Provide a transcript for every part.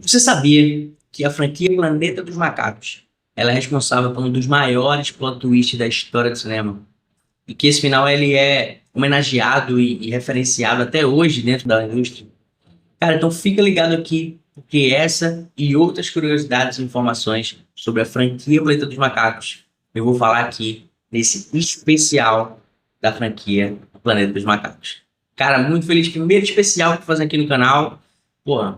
Você sabia que a franquia Planeta dos Macacos ela é responsável por um dos maiores plot twists da história do cinema? E que esse final ele é homenageado e referenciado até hoje dentro da indústria? Cara, então fica ligado aqui, porque essa e outras curiosidades e informações sobre a franquia Planeta dos Macacos eu vou falar aqui nesse especial da franquia Planeta dos Macacos. Cara, muito feliz. Primeiro especial que tô fazendo aqui no canal. Pô,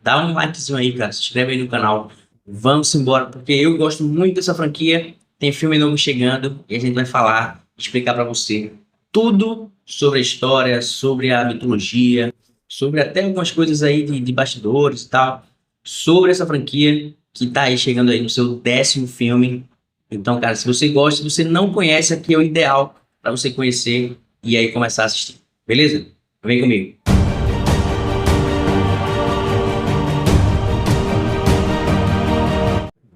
dá um likezinho aí, cara. Se inscreve aí no canal. Vamos embora, porque eu gosto muito dessa franquia. Tem filme novo chegando e a gente vai falar, explicar pra você tudo sobre a história, sobre a mitologia, sobre até algumas coisas aí de bastidores e tal, sobre essa franquia que tá aí chegando aí no seu 10º filme. Então, cara, se você gosta, se você não conhece, aqui é o ideal para você conhecer e aí começar a assistir. Beleza? Vem comigo.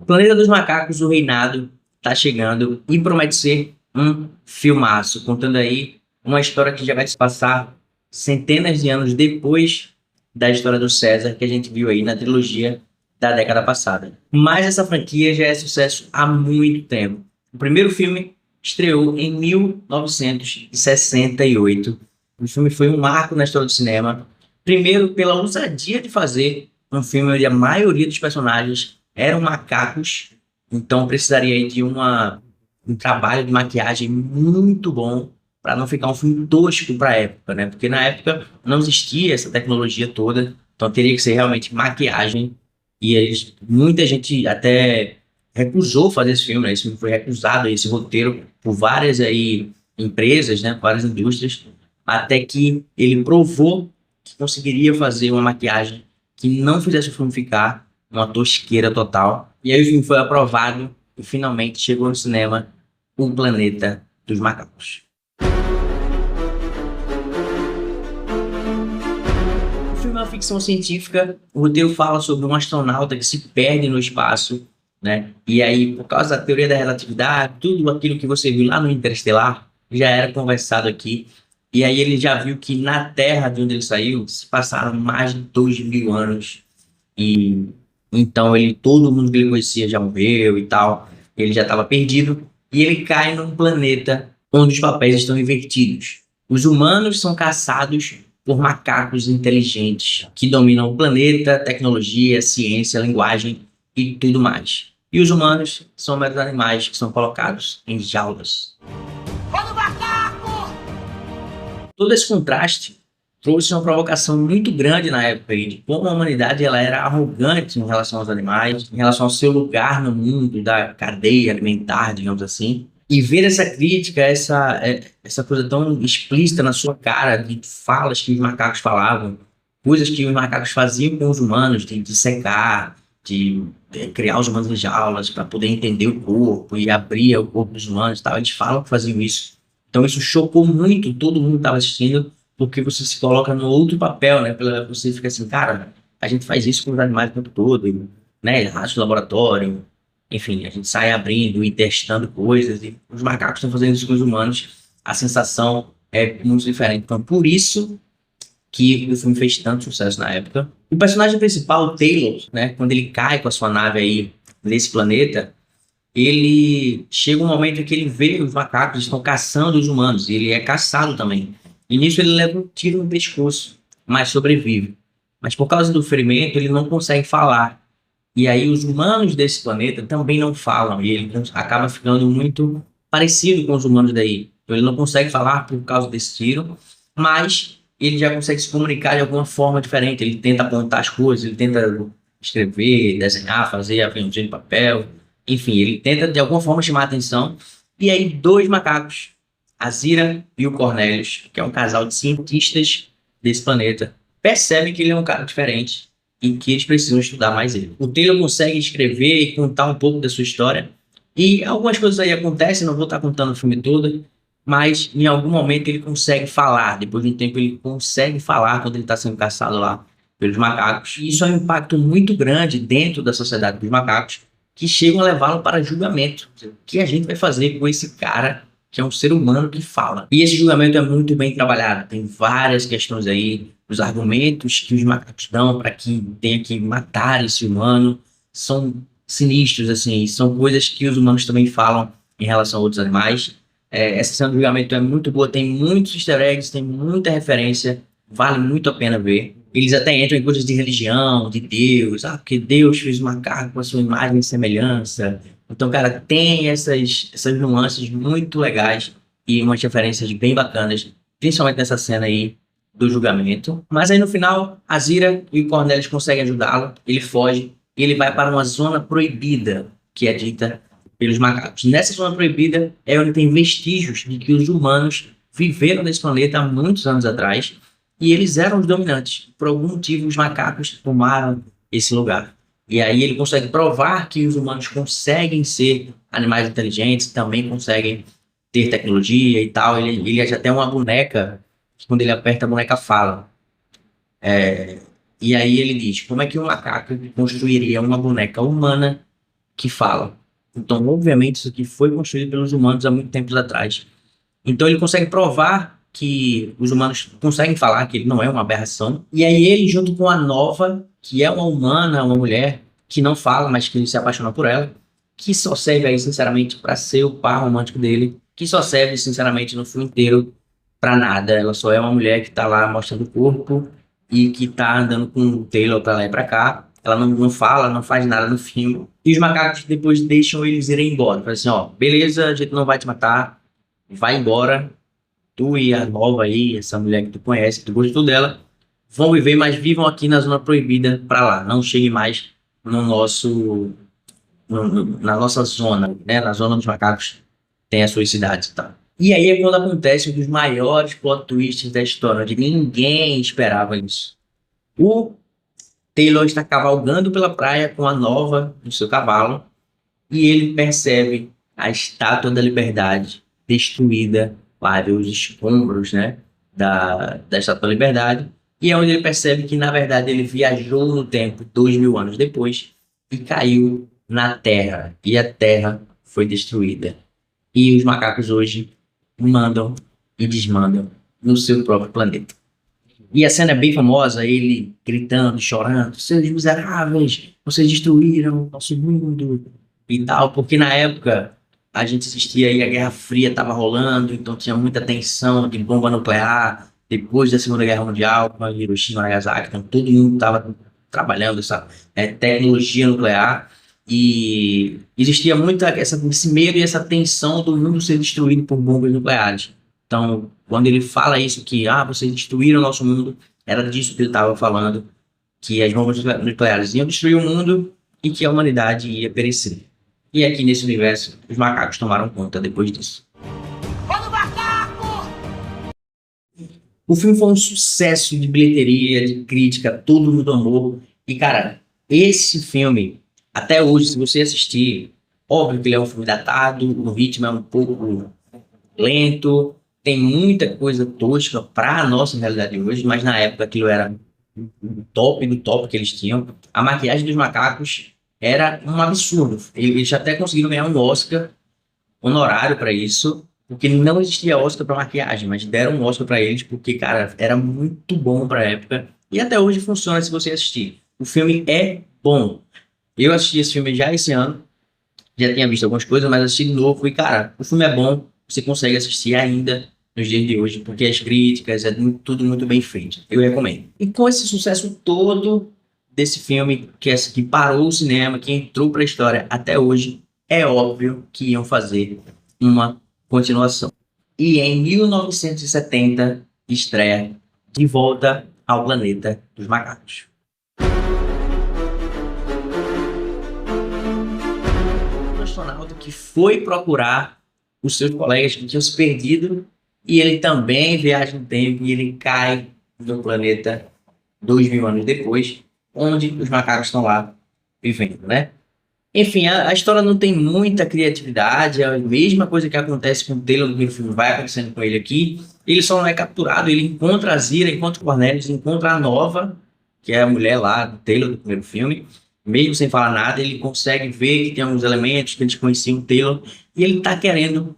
Planeta dos Macacos, o Reinado, tá chegando e promete ser um filmaço, contando aí uma história que já vai se passar centenas de anos depois da história do César, que a gente viu aí na trilogia da década passada. Mas essa franquia já é sucesso há muito tempo. O primeiro filme estreou em 1968. O filme foi um marco na história do cinema. Primeiro, pela ousadia de fazer um filme onde a maioria dos personagens eram macacos, então precisaria aí de um trabalho de maquiagem muito bom para não ficar um filme tosco para a época, né? Porque na época não existia essa tecnologia toda, então teria que ser realmente maquiagem. E muita gente até recusou fazer esse filme, né? Esse filme foi recusado, esse roteiro, por várias aí empresas, né? Várias indústrias, até que ele provou que conseguiria fazer uma maquiagem que não fizesse o filme ficar uma tosqueira total. E aí o filme foi aprovado e finalmente chegou no cinema O Planeta dos Macacos. O filme é uma ficção científica. O roteiro fala sobre um astronauta que se perde no espaço, né? E aí, por causa da teoria da relatividade, tudo aquilo que você viu lá no Interestelar já era conversado aqui. E aí ele já viu que na Terra, de onde ele saiu, se passaram mais de 2.000 anos. E então todo mundo que ele conhecia já morreu e tal. Ele já estava perdido. E ele cai num planeta onde os papéis estão invertidos. Os humanos são caçados por macacos inteligentes que dominam o planeta, tecnologia, ciência, linguagem e tudo mais. E os humanos são meros animais que são colocados em jaulas. Todo esse contraste trouxe uma provocação muito grande na época aí, de como a humanidade ela era arrogante em relação aos animais, em relação ao seu lugar no mundo, da cadeia alimentar, digamos assim. E ver essa crítica, essa coisa tão explícita na sua cara, de falas que os macacos falavam, coisas que os macacos faziam com os humanos, de secar, de criar os humanos em jaulas para poder entender o corpo e abrir o corpo dos humanos e tal. Eles falam que faziam isso. Então isso chocou muito, todo mundo estava assistindo, porque você se coloca no outro papel, né? Você fica assim, cara, a gente faz isso com os animais o tempo todo, né? Ratos de laboratório, enfim, a gente sai abrindo e testando coisas, e os macacos estão fazendo isso com os humanos, a sensação é muito diferente. Então, por isso que o filme fez tanto sucesso na época. O personagem principal, o Taylor, né? Quando ele cai com a sua nave aí nesse planeta, ele chega um momento em que ele vê os macacos estão caçando os humanos, e ele é caçado também. E nisso ele leva um tiro no pescoço, mas sobrevive. Mas por causa do ferimento, ele não consegue falar. E aí os humanos desse planeta também não falam, e ele acaba ficando muito parecido com os humanos daí. Então ele não consegue falar por causa desse tiro, mas ele já consegue se comunicar de alguma forma diferente. Ele tenta apontar as coisas, ele tenta escrever, desenhar, fazer aviãozinho de papel. Enfim, ele tenta de alguma forma chamar a atenção. E aí dois macacos, a Zira e o Cornelius, que é um casal de cientistas desse planeta, percebem que ele é um cara diferente e que eles precisam estudar mais ele. O Taylor consegue escrever e contar um pouco da sua história. E algumas coisas aí acontecem, não vou estar contando o filme todo, mas em algum momento ele consegue falar. Depois de um tempo ele consegue falar quando ele está sendo caçado lá pelos macacos. E isso é um impacto muito grande dentro da sociedade dos macacos, que chegam a levá-lo para julgamento. O que a gente vai fazer com esse cara que é um ser humano que fala? E esse julgamento é muito bem trabalhado. Tem várias questões aí, os argumentos que os macacos dão para que tenha que matar esse humano são sinistros, assim, são coisas que os humanos também falam em relação a outros animais. Essa cena do julgamento é muito boa, tem muitos easter eggs, tem muita referência, vale muito a pena ver. Eles até entram em coisas de religião, de Deus, porque Deus fez o macaco com a sua imagem e semelhança. Então, cara, tem essas nuances muito legais e umas referências bem bacanas, principalmente nessa cena aí do julgamento. Mas aí no final, a Zira e o Cornelius conseguem ajudá-lo, ele foge e ele vai para uma zona proibida, que é dita pelos macacos. Nessa zona proibida é onde tem vestígios de que os humanos viveram nesse planeta há muitos anos atrás e eles eram os dominantes. Por algum motivo, os macacos tomaram esse lugar. E aí ele consegue provar que os humanos conseguem ser animais inteligentes, também conseguem ter tecnologia e tal. Ele já tem uma boneca, que quando ele aperta, a boneca fala. E aí ele diz, como é que um macaco construiria uma boneca humana que fala? Então, obviamente, isso aqui foi construído pelos humanos há muito tempo atrás. Então ele consegue provar que os humanos conseguem falar, que ele não é uma aberração. E aí ele, junto com a Nova, que é uma humana, uma mulher, que não fala, mas que ele se apaixona por ela, que só serve aí, sinceramente, para ser o par romântico dele, que só serve, sinceramente, no filme inteiro para nada. Ela só é uma mulher que tá lá mostrando o corpo e que tá andando com o Taylor pra lá e pra cá. Ela não fala, não faz nada no filme. E os macacos depois deixam eles irem embora. Falam assim, ó, beleza, a gente não vai te matar, vai embora. Tu e a Nova aí, essa mulher que tu conhece, que tu gostou dela, vão viver, mas vivam aqui na zona proibida pra lá. Não cheguem mais no nosso, na nossa zona, né? Na zona dos macacos tem as suas cidades e tal. E aí é quando acontece um dos maiores plot twists da história, onde ninguém esperava isso. O Taylor está cavalgando pela praia com a Nova no seu cavalo e ele percebe a Estátua da Liberdade destruída, vários escombros, né, da Estátua da Liberdade, e é onde ele percebe que, na verdade, ele viajou no tempo 2000 anos depois e caiu na Terra, e a Terra foi destruída. E os macacos hoje mandam e desmandam no seu próprio planeta. E a cena é bem famosa, ele gritando, chorando, seus miseráveis, vocês destruíram o nosso mundo e tal, porque na época a gente assistia aí, a Guerra Fria estava rolando, então tinha muita tensão de bomba nuclear, depois da Segunda Guerra Mundial, com a Hiroshima e Nagasaki, então todo mundo estava trabalhando essa tecnologia nuclear, e existia muita esse medo e essa tensão do mundo ser destruído por bombas nucleares. Então, quando ele fala isso, que vocês destruíram o nosso mundo, era disso que ele estava falando, que as bombas nucleares iam destruir o mundo e que a humanidade ia perecer. E aqui nesse universo, os macacos tomaram conta depois disso. Olha o macaco! O filme foi um sucesso de bilheteria, de crítica, todo mundo amou. E, cara, esse filme, até hoje, se você assistir, óbvio que ele é um filme datado, o ritmo é um pouco lento, tem muita coisa tosca para a nossa realidade hoje, mas na época aquilo era o top do top que eles tinham. A maquiagem dos macacos era um absurdo. Eles até conseguiram ganhar um Oscar honorário para isso, porque não existia Oscar para maquiagem, mas deram um Oscar para eles porque, cara, era muito bom para a época. E até hoje funciona se você assistir. O filme é bom. Eu assisti esse filme já esse ano, já tinha visto algumas coisas, mas assisti de novo e, cara, o filme é bom, você consegue assistir ainda nos dias de hoje, porque as críticas, tudo muito bem feito. Eu recomendo. E com esse sucesso todo desse filme, que parou o cinema, que entrou para a história até hoje, é óbvio que iam fazer uma continuação. E em 1970, estreia De Volta ao Planeta dos Macacos. Um astronauta que foi procurar os seus colegas que tinham se perdido, e ele também viaja no tempo e ele cai no planeta 2000 anos depois, onde os macacos estão lá vivendo, né? Enfim, a história não tem muita criatividade, é a mesma coisa que acontece com o Taylor no primeiro filme, vai acontecendo com ele aqui. Ele só não é capturado, ele encontra a Zira, encontra o Cornelius, encontra a Nova, que é a mulher lá do Taylor do primeiro filme. Mesmo sem falar nada, ele consegue ver que tem alguns elementos que eles conheciam o Taylor, e ele tá querendo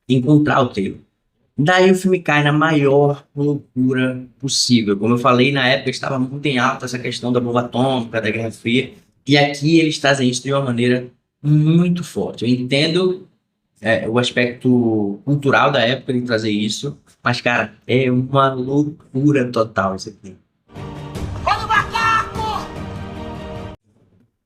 encontrar o Taylor. Daí o filme cai na maior loucura possível. Como eu falei, na época estava muito em alta essa questão da bomba atômica, da Guerra Fria, e aqui eles trazem isso de uma maneira muito forte. Eu entendo, o aspecto cultural da época de trazer isso, mas, cara, é uma loucura total isso aqui.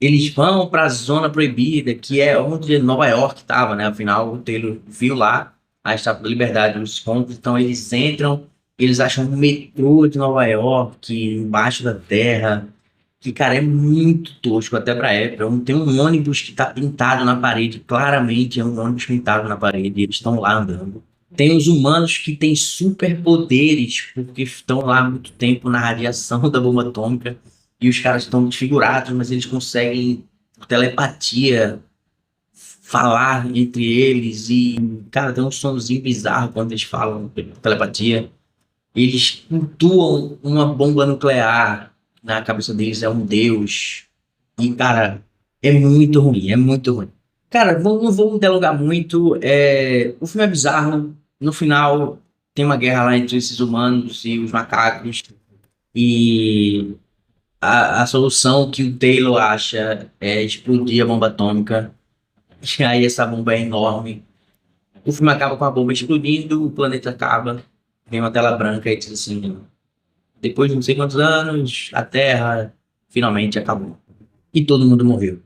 Eles vão para a zona proibida, que é onde Nova York estava, né? Afinal, o Taylor viu lá a Estátua da Liberdade, os contos. Então, eles entram, eles acham um metrô de Nova York, embaixo da terra, que, cara, é muito tosco até pra época. Tem um ônibus que tá pintado na parede, claramente é um ônibus pintado na parede, e eles estão lá andando. Tem os humanos que têm superpoderes, porque estão lá há muito tempo na radiação da bomba atômica, e os caras estão desfigurados, mas eles conseguem, por telepatia, falar entre eles, e, cara, tem um sonzinho bizarro quando eles falam por telepatia. Eles cultuam uma bomba nuclear, na cabeça deles é um deus, e, cara, é muito ruim, é muito ruim. Cara, não vou me delongar muito. O filme é bizarro. No final, tem uma guerra lá entre esses humanos e os macacos. E a solução que o Taylor acha é explodir a bomba atômica. E aí essa bomba é enorme. O filme acaba com a bomba explodindo, o planeta acaba. Vem uma tela branca e diz assim: depois de não sei quantos anos, a Terra finalmente acabou. E todo mundo morreu.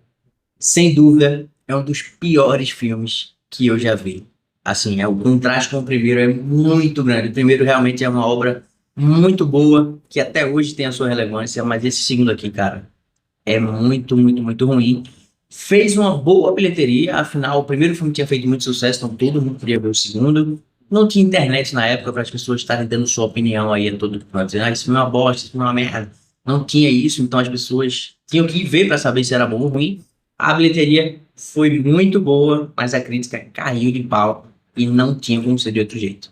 Sem dúvida, é um dos piores filmes que eu já vi. Assim, o contraste com o primeiro é muito grande. O primeiro realmente é uma obra muito boa, que até hoje tem a sua relevância, mas esse segundo aqui, cara, é muito, muito, muito ruim. Fez uma boa bilheteria, afinal, o primeiro filme tinha feito muito sucesso, então todo mundo queria ver o segundo. Não tinha internet na época para as pessoas estarem dando sua opinião aí a todo mundo, dizendo, esse filme é uma bosta, esse filme é uma merda. Não tinha isso, então as pessoas tinham que ir ver para saber se era bom ou ruim. A bilheteria foi muito boa, mas a crítica caiu de pau e não tinha como ser de outro jeito.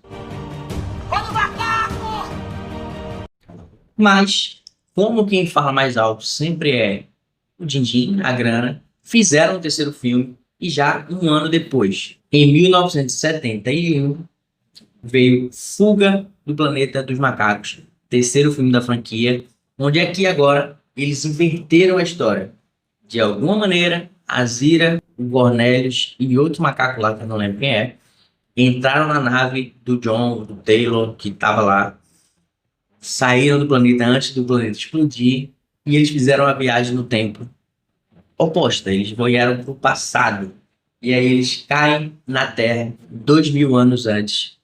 Mas, como quem fala mais alto sempre é o din-din, a grana, fizeram o terceiro filme e já um ano depois, em 1971, veio Fuga do Planeta dos Macacos, terceiro filme da franquia, onde aqui agora eles inverteram a história. De alguma maneira, a Zira, o Cornelius e outro macaco lá, que eu não lembro quem é, entraram na nave do John, do Taylor, que estava lá, saíram do planeta antes do planeta explodir, e eles fizeram a viagem no tempo oposta. Eles vieram para o passado. E aí eles caem na Terra 2000 anos antes,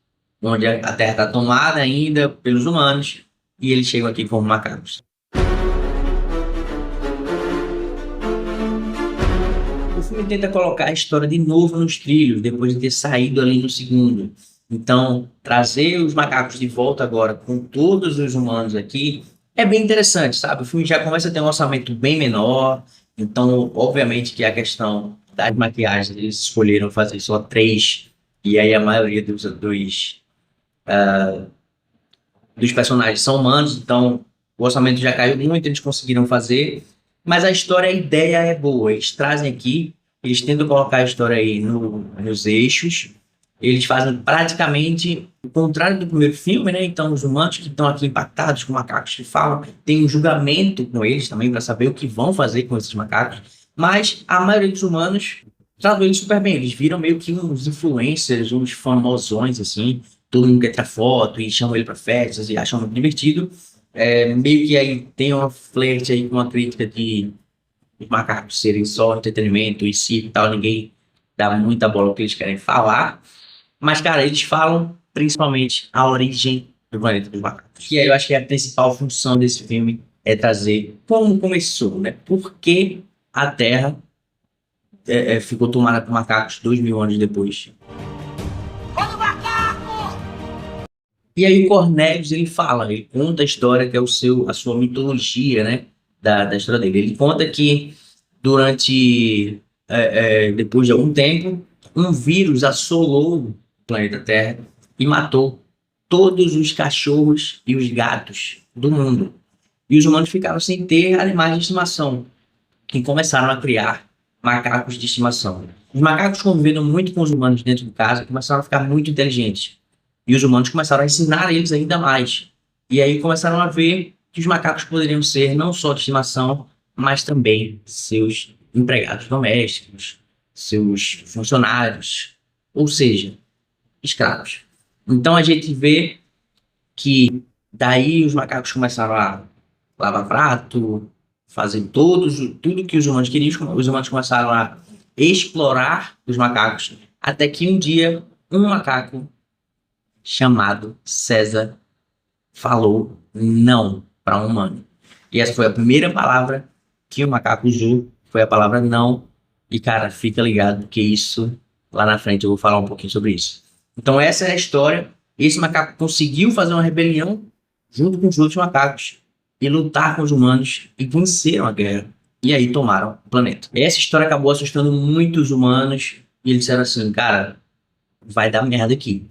onde a Terra está tomada ainda pelos humanos, e eles chegam aqui como macacos. O filme tenta colocar a história de novo nos trilhos, depois de ter saído ali no segundo. Então, trazer os macacos de volta agora, com todos os humanos aqui, é bem interessante, sabe? O filme já começa a ter um orçamento bem menor, então, obviamente que a questão das maquiagens, eles escolheram fazer só três, e aí a maioria dos personagens são humanos, então o orçamento já caiu muito, eles conseguiram fazer, mas a história, a ideia é boa. Eles trazem aqui, eles tentam colocar a história aí nos eixos, eles fazem praticamente o contrário do primeiro filme, né? Então, os humanos que estão aqui impactados com macacos que falam, tem um julgamento com eles também para saber o que vão fazer com esses macacos, mas a maioria dos humanos tratam eles super bem. Eles viram meio que uns influencers, uns famosões, assim, todo mundo quer tirar foto e chama ele para festas e acham muito divertido. Meio que aí tem uma flerte aí com uma crítica de os macacos serem só entretenimento e si e tal, ninguém dá muita bola ao que eles querem falar. Mas, cara, eles falam principalmente a origem do planeta dos macacos. E aí eu acho que a principal função desse filme é trazer como começou, né? Por que a Terra ficou tomada por macacos 2000 anos depois. E aí o Cornelius, ele fala, ele conta a história que é a sua mitologia, né, da história dele. Ele conta que depois de algum tempo, um vírus assolou o planeta Terra e matou todos os cachorros e os gatos do mundo. E os humanos ficaram sem ter animais de estimação e começaram a criar macacos de estimação. Os macacos, convivendo muito com os humanos dentro de casa, começaram a ficar muito inteligentes. E os humanos começaram a ensinar eles ainda mais. E aí começaram a ver que os macacos poderiam ser não só de estimação, mas também seus empregados domésticos, seus funcionários, ou seja, escravos. Então a gente vê que daí os macacos começaram a lavar prato, fazer tudo que os humanos queriam. Os humanos começaram a explorar os macacos, até que um dia um macaco chamado César falou não para um humano. E essa foi a primeira palavra que o macaco usou, foi a palavra não. E cara, fica ligado que isso lá na frente eu vou falar um pouquinho sobre isso. Então essa é a história. Esse macaco conseguiu fazer uma rebelião junto com os outros macacos e lutar com os humanos e venceram a guerra. E aí tomaram o planeta. Essa história acabou assustando muitos humanos e eles disseram assim, cara, vai dar merda aqui.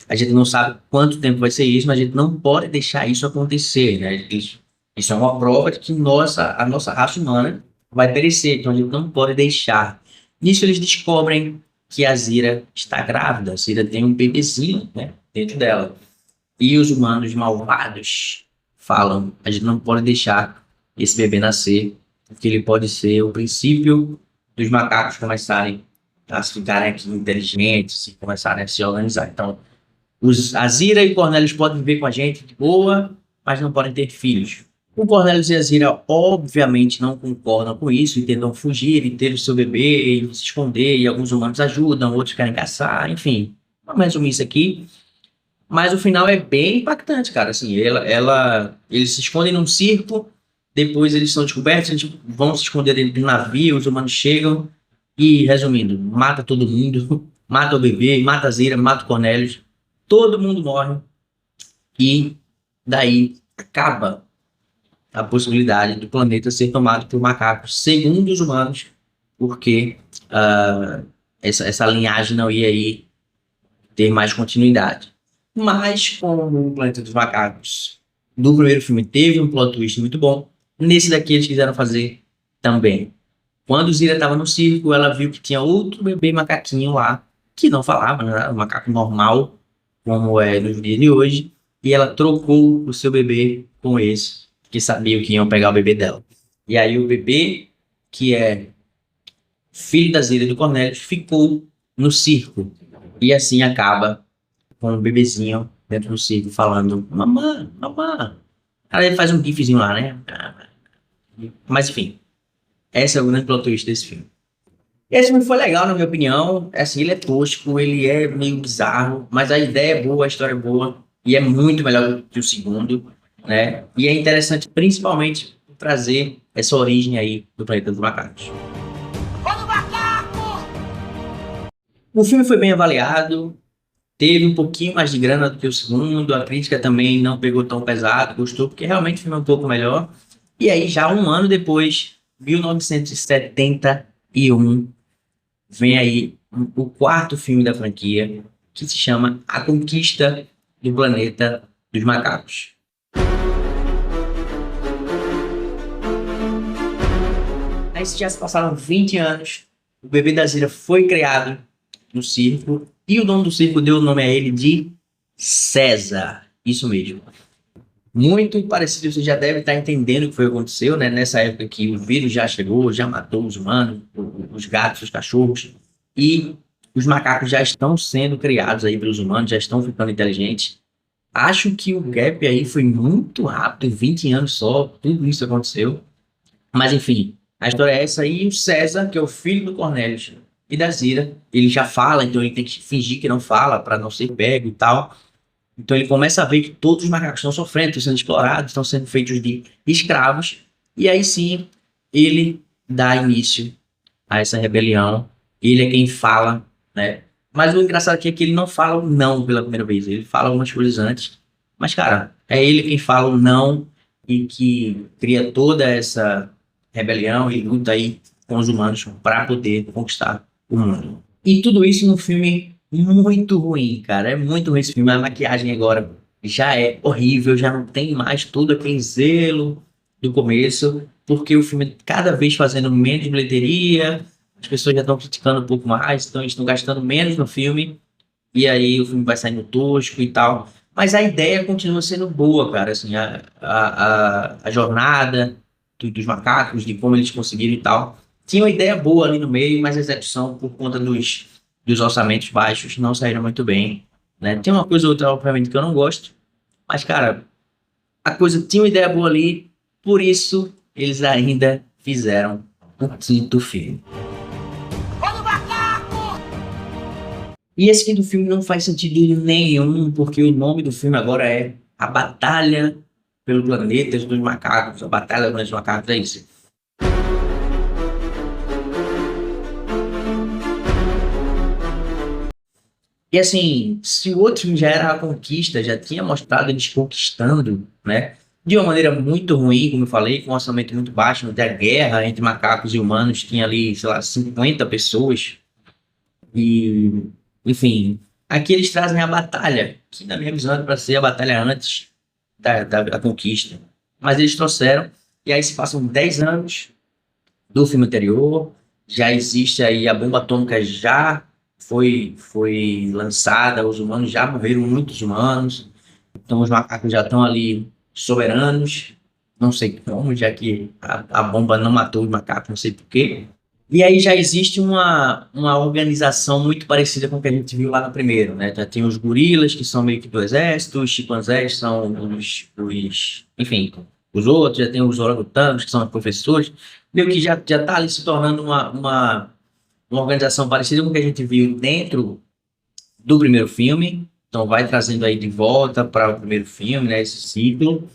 A gente não sabe quanto tempo vai ser isso, mas a gente não pode deixar isso acontecer, né? Isso é uma prova de que a nossa raça humana vai perecer, então a gente não pode deixar. Nisso eles descobrem que a Zira está grávida, a Zira tem um bebezinho, né, dentro dela. E os humanos malvados falam, a gente não pode deixar esse bebê nascer, porque ele pode ser o princípio dos macacos começarem a ficarem aqui inteligentes e começarem a se organizar. Então, a Zira e o Cornelius podem viver com a gente de boa, mas não podem ter filhos. O Cornelius e a Zira, obviamente, não concordam com isso e tentam fugir e ter o seu bebê e se esconder. E alguns humanos ajudam, outros querem caçar, enfim. Vamos resumir isso aqui. Mas o final é bem impactante, cara. Assim, eles se escondem num circo, depois eles são descobertos, eles vão se esconder dentro de um navio, os humanos chegam e, resumindo, mata todo mundo, mata o bebê, mata a Zira, mata o Cornelius. Todo mundo morre e daí acaba a possibilidade do planeta ser tomado por macacos, segundo os humanos, porque essa linhagem não ia aí ter mais continuidade. Mas como o Planeta dos Macacos do primeiro filme teve um plot twist muito bom, nesse daqui eles quiseram fazer também. Quando Zira estava no circo, ela viu que tinha outro bebê macaquinho lá, que não falava, né? Um macaco normal, como é nos dias de hoje, e ela trocou o seu bebê com esse, que sabia que iam pegar o bebê dela. E aí o bebê, que é filho da Zira e do Cornelius, ficou no circo. E assim acaba com o bebezinho dentro do circo falando mamã, mamã. Aí ele faz um gifzinho lá, né? Mas enfim, essa é o grande plot twist desse filme. Esse filme foi legal, na minha opinião. Assim, ele é tosco, ele é meio bizarro, mas a ideia é boa, a história é boa, e é muito melhor que o segundo, né? E é interessante, principalmente, trazer essa origem aí do Planeta dos Macacos. O filme foi bem avaliado, teve um pouquinho mais de grana do que o segundo, a crítica também não pegou tão pesado, gostou, porque realmente o filme é um pouco melhor. E aí, já um ano depois, 1971, vem aí o quarto filme da franquia, que se chama A Conquista do Planeta dos Macacos. Aí já se passaram 20 anos, o bebê da Zira foi criado no circo, e o dono do circo deu o nome a ele de César. Isso mesmo. Muito parecido, você já deve estar entendendo o que foi que aconteceu, né? Nessa época que o vírus já chegou, já matou os humanos, os gatos, os cachorros, e os macacos já estão sendo criados aí pelos humanos, já estão ficando inteligentes. Acho que o gap aí foi muito rápido, 20 anos só, tudo isso aconteceu. Mas enfim, a história é essa aí. O César, que é o filho do Cornelius e da Zira, ele já fala, então ele tem que fingir que não fala para não ser pego e tal. Então ele começa a ver que todos os macacos estão sofrendo, estão sendo explorados, estão sendo feitos de escravos. E aí sim, ele dá início a essa rebelião. Ele é quem fala, né? Mas o engraçado aqui é que ele não fala o não pela primeira vez. Ele fala algumas coisas antes. Mas, cara, é ele quem fala o não e que cria toda essa rebelião e luta aí com os humanos para poder conquistar o mundo. E tudo isso num filme muito ruim, cara. É muito ruim esse filme. A maquiagem agora já é horrível, já não tem mais todo aquele zelo do começo, porque o filme cada vez fazendo menos bilheteria, as pessoas já estão criticando um pouco mais, então eles estão gastando menos no filme e aí o filme vai saindo tosco e tal. Mas a ideia continua sendo boa, cara, assim, a jornada dos macacos, de como eles conseguiram e tal. Tinha uma ideia boa ali no meio, mas a execução, por conta dos orçamentos baixos, não saíram muito bem, né? Tem uma coisa ou outra, obviamente, que eu não gosto, mas, cara, a coisa tinha uma ideia boa ali, por isso eles ainda fizeram o quinto filme. E esse quinto filme não faz sentido nenhum, porque o nome do filme agora é A Batalha pelo Planeta dos Macacos. A Batalha dos Macacos é isso. E assim, se o outro filme já era a conquista, já tinha mostrado eles conquistando, né? De uma maneira muito ruim, como eu falei, com um orçamento muito baixo, onde a guerra entre macacos e humanos tinha ali, sei lá, 50 pessoas. E, enfim, aqui eles trazem a batalha, que na minha visão era para ser a batalha antes da conquista. Mas eles trouxeram, e aí se passam 10 anos do filme anterior, já existe aí a bomba atômica já foi lançada, os humanos já morreram, muitos humanos, então os macacos já estão ali soberanos, não sei como, já que a bomba não matou os macacos, não sei por quê. E aí já existe uma organização muito parecida com o que a gente viu lá no primeiro, né? Já tem os gorilas, que são meio que do exército, os chimpanzés são enfim, os outros, já tem os orangotangos, que são os professores, meio que já tá ali se tornando uma organização parecida com o que a gente viu dentro do primeiro filme, então vai trazendo aí de volta para o primeiro filme, né, esse ciclo.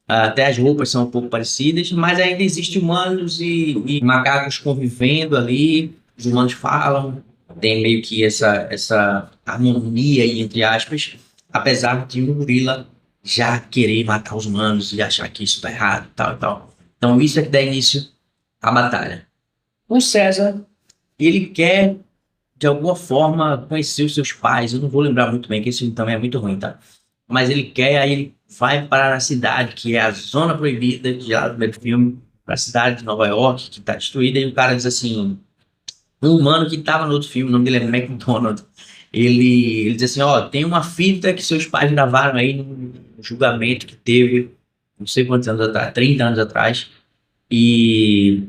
Até as roupas são um pouco parecidas, mas ainda existem humanos e macacos convivendo ali. Os humanos falam, tem meio que essa harmonia aí, entre aspas, apesar de um gorila já querer matar os humanos e achar que isso está errado, tal e tal. Então isso é que dá início à batalha. O César, ele quer de alguma forma conhecer os seus pais. Eu não vou lembrar muito bem, que esse filme também é muito ruim, tá? Mas ele quer, aí ele vai para a cidade, que é a zona proibida, que já no primeiro filme, para a cidade de Nova York, que está destruída, e o cara diz assim, um humano que estava no outro filme, o nome dele é McDonald, ele diz assim, ó, tem uma fita que seus pais gravaram aí no julgamento que teve, não sei quantos anos atrás, 30 anos atrás, e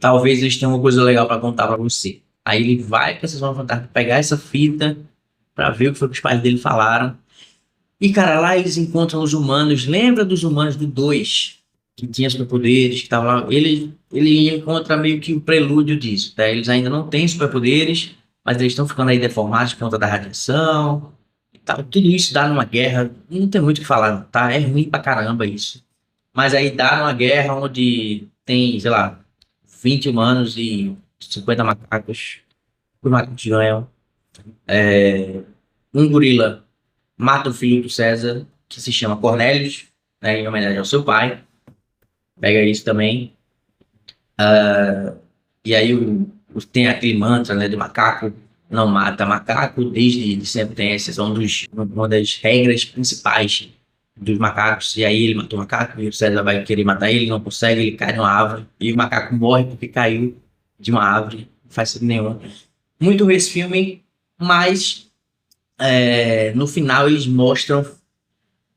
talvez eles tenham uma coisa legal para contar para você. Aí ele vai para essa zona fantástica pegar essa fita para ver o que foi que os pais dele falaram. E, cara, lá eles encontram os humanos. Lembra dos humanos do 2 que tinha superpoderes, que estavam lá? Ele encontra meio que o prelúdio disso, tá? Eles ainda não têm superpoderes, mas eles estão ficando aí deformados por conta da radiação e tal. Tudo isso dá numa guerra. Não tem muito o que falar, tá? É ruim pra caramba isso. Mas aí dá numa guerra onde tem, sei lá, 20 humanos e 50 macacos. Os macacos ganham. Um gorila mata o filho do César, que se chama Cornelius, né, em homenagem ao seu pai. Pega isso também. E aí tem aquele mantra, né, do macaco não mata macaco, desde sempre tem essa, uma das regras principais dos macacos. E aí ele matou o macaco, e o César vai querer matar ele, não consegue, ele cai numa árvore, e o macaco morre porque caiu de uma árvore, não faz sentido nenhum. Muito ruim esse filme, mas no final eles mostram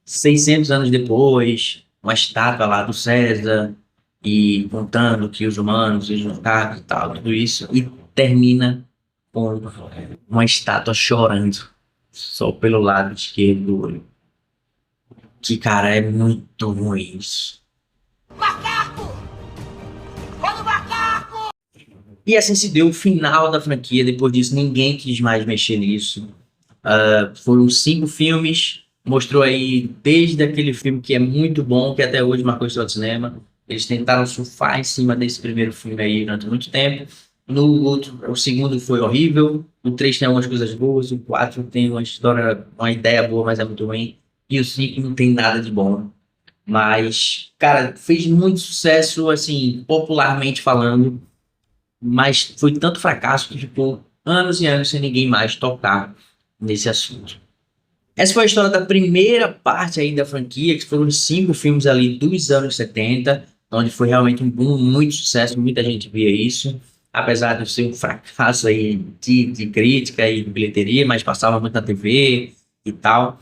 600 anos depois, uma estátua lá do César, e contando que os humanos, os macacos e tal, tudo isso, e termina com uma estátua chorando, só pelo lado esquerdo do olho. Que, cara, é muito ruim isso. E assim se deu o final da franquia. Depois disso, ninguém quis mais mexer nisso. Foram 5 filmes. Mostrou aí desde aquele filme que é muito bom, que até hoje marcou a história do cinema. Eles tentaram surfar em cima desse primeiro filme aí durante muito tempo. No outro, o segundo foi horrível. O 3 tem algumas coisas boas. O 4 tem uma história, uma ideia boa, mas é muito ruim. E o 5 não tem nada de bom. Mas, cara, fez muito sucesso, assim, popularmente falando. Mas foi tanto fracasso que ficou anos e anos sem ninguém mais tocar nesse assunto. Essa foi a história da primeira parte aí da franquia, que foram 5 filmes ali dos anos 70, onde foi realmente um boom, muito sucesso, muita gente via isso. apesar de ser um fracasso aí de crítica e de bilheteria, mas passava muito na TV e tal.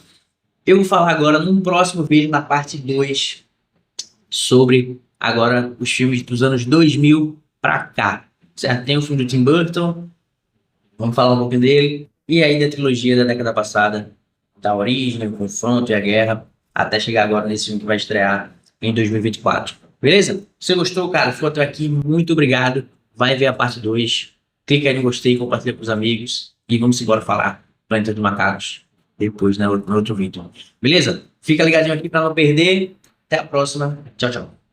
Eu vou falar agora num próximo vídeo, na parte 2, sobre agora os filmes dos anos 2000 pra cá, certo? Tem o filme do Tim Burton, vamos falar um pouquinho dele, e aí da trilogia da década passada, da origem, o confronto e a guerra, até chegar agora nesse filme que vai estrear em 2024. Beleza? Se você gostou, cara, ficou até aqui, muito obrigado. Vai ver a parte 2, clica aí no gostei, compartilha com os amigos e vamos embora falar Planeta dos Macacos depois no outro vídeo. Beleza? Fica ligadinho aqui para não perder. Até a próxima. Tchau, tchau.